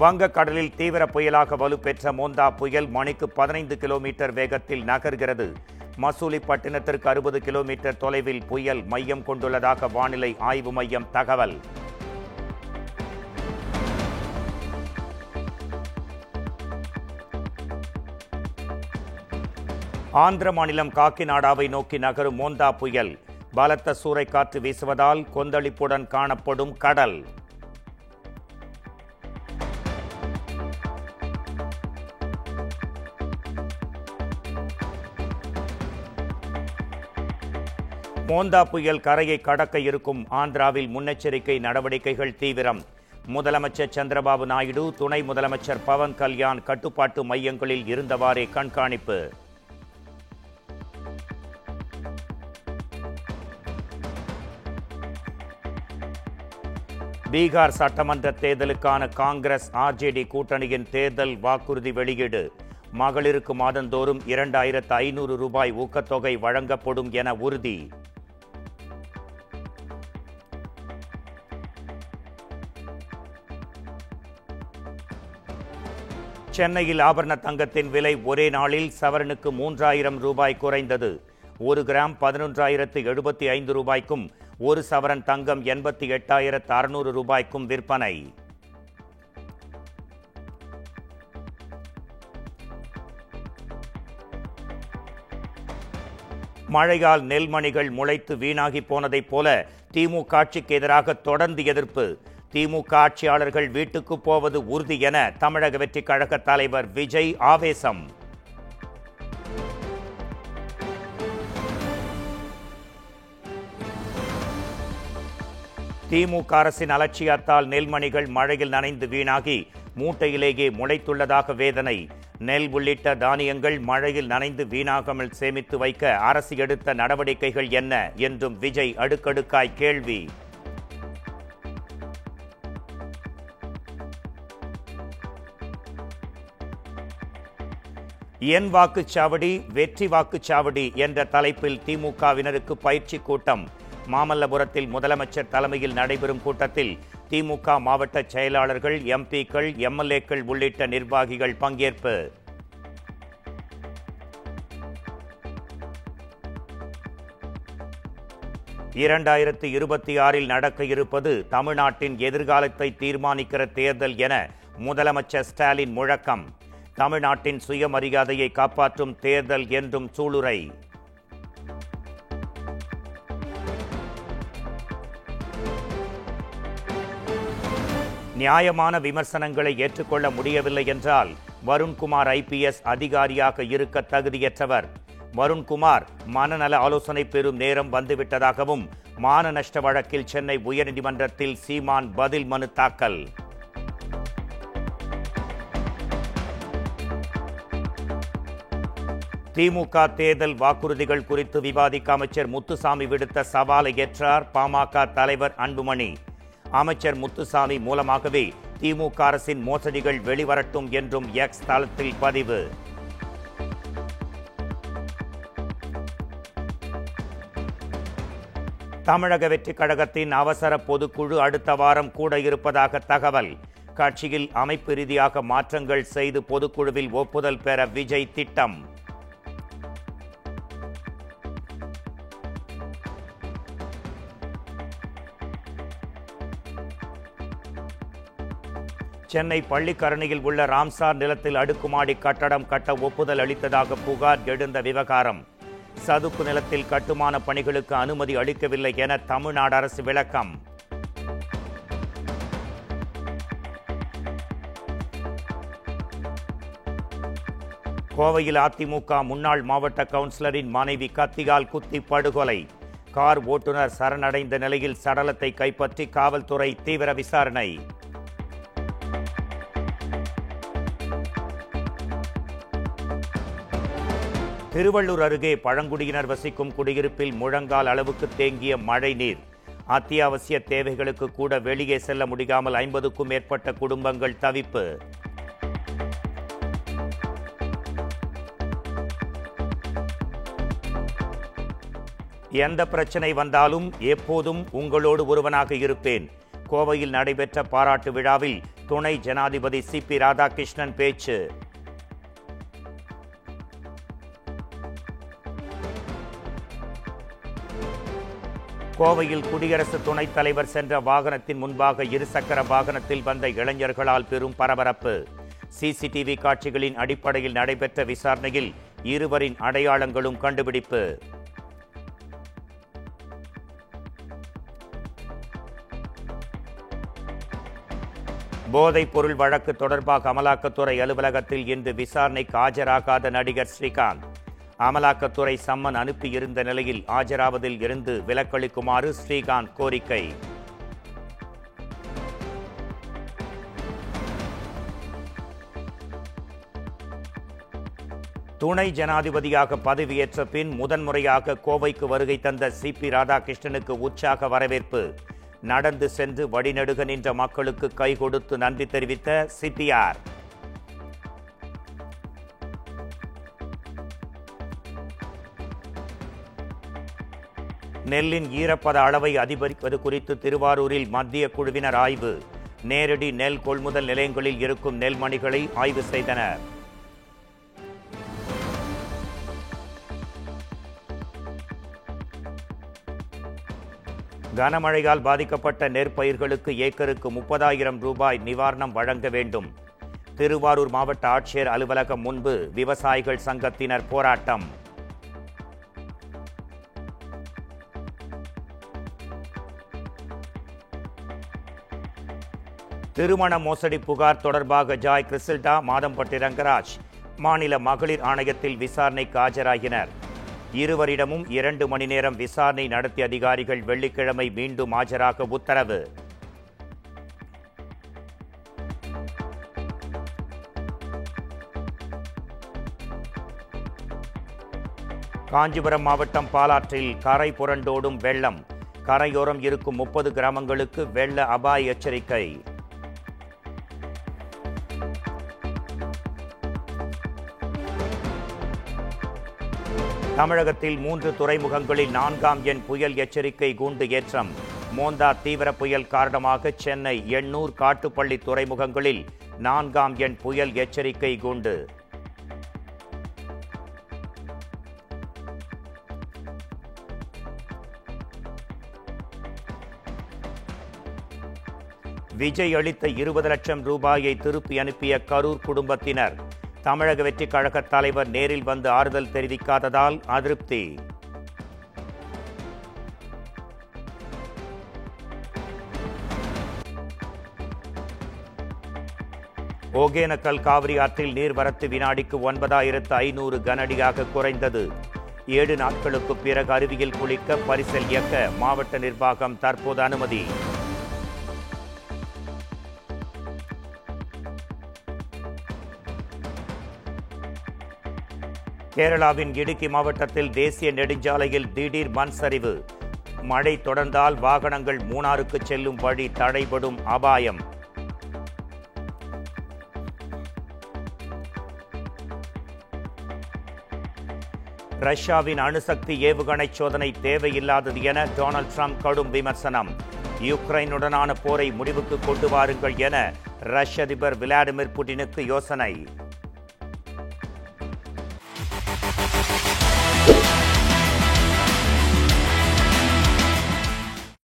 வங்கக்கடலில் தீவிர புயலாக வலுப்பெற்ற மோந்தா புயல் மணிக்கு 15 கிலோமீட்டர் வேகத்தில் நகர்கிறது. மசூலிப்பட்டினத்திற்கு 60 கிலோமீட்டர் தொலைவில் புயல் மையம் கொண்டுள்ளதாக வானிலை ஆய்வு மையம் தகவல். ஆந்திர மாநிலம் காக்கிநாடாவை நோக்கி நகரும் மோந்தா புயல் பலத்த சூறைக்காற்று வீசுவதால் கொந்தளிப்புடன் காணப்படும் கடல். மோந்தா புயல் கரையை கடக்க இருக்கும் ஆந்திராவில் முன்னெச்சரிக்கை நடவடிக்கைகள் தீவிரம். முதலமைச்சர் சந்திரபாபு நாயுடு, துணை முதலமைச்சர் பவன் கல்யாண் கட்டுப்பாட்டு மையங்களில் இருந்தவாறே கண்காணிப்பு. பீகார் சட்டமன்ற தேர்தலுக்கான காங்கிரஸ் ஆர்ஜேடி கூட்டணியின் தேர்தல் வாக்குறுதி வெளியீடு. மகளிருக்கு மாதந்தோறும் 2500 ரூபாய் ஊக்கத்தொகை வழங்கப்படும் என உறுதி. சென்னையில் ஆபரண தங்கத்தின் விலை ஒரே நாளில் சவரனுக்கு 3000 ரூபாய் குறைந்தது. 1 கிராம் 11,075 ரூபாய்க்கும், 1 சவரன் தங்கம் 88,600 ரூபாய்க்கும் விற்பனை. மழையால் நெல்மணிகள் முளைத்து வீணாகி போனதைப் போல திமுக ஆட்சிக்கு எதிராக தொடர்ந்து எதிர்ப்பு. திமுக ஆட்சியாளர்கள் வீட்டுக்கு போவது உறுதி என தமிழக வெற்றிக் கழக தலைவர் விஜய் ஆவேசம். திமுக அரசின் அலட்சியத்தால் நெல்மணிகள் மழையில் நனைந்து வீணாகி மூட்டையிலேயே முளைத்துள்ளதாக வேதனை. நெல் உள்ளிட்ட தானியங்கள் மழையில் நனைந்து வீணாகாமல் சேமித்து வைக்க அரசு எடுத்த நடவடிக்கைகள் என்ன என்றும் விஜய் அடுக்கடுக்காய் கேள்வி. என் வாக்குச்சாவடி வெற்றி வாக்குச்சாவடி என்ற தலைப்பில் திமுகவினருக்கு பயிற்சி கூட்டம். மாமல்லபுரத்தில் முதலமைச்சர் தலைமையில் நடைபெறும் கூட்டத்தில் திமுக மாவட்ட செயலாளர்கள், எம்பிக்கள், எம்எல்ஏக்கள் உள்ளிட்ட நிர்வாகிகள் பங்கேற்பு. இரண்டாயிரத்து 26 நடக்க இருப்பது தமிழ்நாட்டின் எதிர்காலத்தை தீர்மானிக்கிற தேர்தல் என முதலமைச்சர் ஸ்டாலின் முழக்கம். தமிழ்நாட்டின் சுயமரியாதையை காப்பாற்றும் தேர்தல் என்றும் சூளுரை. நியாயமான விமர்சனங்களை ஏற்றுக்கொள்ள முடியவில்லை என்றால் வருண்குமார் IPS அதிகாரியாக இருக்க தகுதியற்றவர். வருண்குமார் மனநல ஆலோசனை பெறும் நேரம் வந்துவிட்டதாகவும் மான நஷ்ட வழக்கில் சென்னை உயர்நீதிமன்றத்தில் சீமான் பதில் மனு தாக்கல். திமுக தேர்தல் வாக்குறுதிகள் குறித்து விவாதிக்க அமைச்சர் முத்துசாமி விடுத்த சவாலை ஏற்றார் பாமக தலைவர் அன்புமணி. அமைச்சர் முத்துசாமி மூலமாகவே திமுக அரசின் மோசடிகள் வெளிவரட்டும் என்றும் எக்ஸ் தளத்தில் பதிவு. தமிழக வெற்றிக் கழகத்தின் அவசர பொதுக்குழு அடுத்த வாரம் கூட இருப்பதாக தகவல். கட்சியில் அமைப்பு ரீதியாக மாற்றங்கள் செய்து பொதுக்குழுவில் ஒப்புதல் பெற விஜய் திட்டம். சென்னை பள்ளிக்கரணையில் உள்ள ராம்சார் நிலத்தில் அடுக்குமாடி கட்டடம் கட்ட ஒப்புதல் அளித்ததாக புகார் எழுந்த விவகாரம். சதுப்பு நிலத்தில் கட்டுமான பணிகளுக்கு அனுமதி அளிக்கவில்லை என தமிழ்நாடு அரசு விளக்கம். கோவையில் அதிமுக முன்னாள் மாவட்ட கவுன்சிலரின் மனைவி கத்தியால் குத்தி படுகொலை. கார் ஓட்டுநர் சரணடைந்த நிலையில் சடலத்தை கைப்பற்றி காவல்துறை தீவிர விசாரணை. திருவள்ளூர் அருகே பழங்குடியினர் வசிக்கும் குடியிருப்பில் முழங்கால் அளவுக்கு தேங்கிய மழை நீர். அத்தியாவசிய தேவைகளுக்கு கூட வெளியே செல்ல முடியாமல் 50க்கும் மேற்பட்ட குடும்பங்கள் தவிப்பு. எந்த பிரச்சனை வந்தாலும் எப்போதும் உங்களோடு ஒருவனாக இருப்பேன். கோவையில் நடைபெற்ற பாராட்டு விழாவில் துணை ஜனாதிபதி சிபி ராதாகிருஷ்ணன் பேச்சு. கோவையில் குடியரசு துணைத் தலைவர் சென்ற வாகனத்தின் முன்பாக இருசக்கர வாகனத்தில் வந்த இளைஞர்களால் பெரும் பரபரப்பு. சிசிடிவி காட்சிகளின் அடிப்படையில் நடைபெற்ற விசாரணையில் இருவரின் அடையாளங்களும் கண்டுபிடிப்பு. போதைப் பொருள் வழக்கு தொடர்பாக அமலாக்கத்துறை அலுவலகத்தில் இன்று விசாரணைக்கு ஆஜராகாத நடிகர் ஸ்ரீகாந்த். அமலாக்கத்துறை சம்மன் அனுப்பியிருந்த நிலையில் ஆஜராவதில் இருந்து விலக்களிக்குமாறு ஸ்ரீகாந்த் கோரிக்கை. துணை ஜனாதிபதியாக பதவியேற்ற பின் முதன்முறையாக கோவைக்கு வருகை தந்த சிபி ராதாகிருஷ்ணனுக்கு உற்சாக வரவேற்பு. நடந்து சென்று வழிநெடுக நின்ற மக்களுக்கு கை கொடுத்து நன்றி தெரிவித்த சிபிஆர். நெல்லின் ஈரப்பத அளவை அதிகரிப்பது குறித்து திருவாரூரில் மத்திய குழுவினர் ஆய்வு. நேரடி நெல் கொள்முதல் நிலையங்களில் இருக்கும் நெல்மணிகளை ஆய்வு செய்தனர். கனமழையால் பாதிக்கப்பட்ட நெற்பயிர்களுக்கு ஏக்கருக்கு 30,000 ரூபாய் நிவாரணம் வழங்க வேண்டும். திருவாரூர் மாவட்ட ஆட்சியர் அலுவலகம் முன்பு விவசாயிகள் சங்கத்தினர் போராட்டம். திருமண மோசடி புகார் தொடர்பாக ஜாய் கிறிசில்டா, மாதம்பட்டி ரங்கராஜ் மாநில மகளிர் ஆணையத்தில் விசாரணைக்கு ஆஜராகினர். இருவரிடமும் 2 மணி நேரம் விசாரணை நடத்திய அதிகாரிகள் வெள்ளிக்கிழமை மீண்டும் ஆஜராக உத்தரவு. காஞ்சிபுரம் மாவட்டம் பாலாற்றில் கரை புரண்டோடும் வெள்ளம். கரையோரம் இருக்கும் 30 கிராமங்களுக்கு வெள்ள அபாய எச்சரிக்கை. தமிழகத்தில் 3 துறைமுகங்களில் 4ஆம் எண் புயல் எச்சரிக்கை கூண்டு ஏற்றம். மோந்தா தீவிர புயல் காரணமாக சென்னை, எண்ணூர், காட்டுப்பள்ளி துறைமுகங்களில் 4ஆம் எண் புயல் எச்சரிக்கை கூண்டு. விஜய் அளித்த 20 லட்சம் ரூபாயை திருப்பி அனுப்பிய கரூர் குடும்பத்தினர். தமிழக வெற்றிக் கழக தலைவர் நேரில் வந்து ஆறுதல் தெரிவிக்காததால் அதிருப்தி. ஒகேனக்கல் காவிரி ஆற்றில் நீர்வரத்து வினாடிக்கு 9,500 கனஅடியாக குறைந்தது. 7 நாட்களுக்கு பிறகு அருவியில் குளிக்க பரிசல் இயக்க மாவட்ட நிர்வாகம் தற்போது அனுமதி. கேரளாவின் இடுக்கி மாவட்டத்தில் தேசிய நெடுஞ்சாலையில் திடீர் மண் சரிவு. மழை தொடர்ந்தால் வாகனங்கள் மூணாருக்கு செல்லும் வழி தடைபடும் அபாயம். ரஷ்யாவின் அணுசக்தி ஏவுகணை சோதனை தேவையில்லாதது என டொனால்ட் ட்ரம்ப் கடும் விமர்சனம். யுக்ரைனுடனான போரை முடிவுக்கு கொண்டு வாருங்கள் என ரஷ்ய அதிபர் விளாடிமிர் புட்டினுக்கு யோசனை.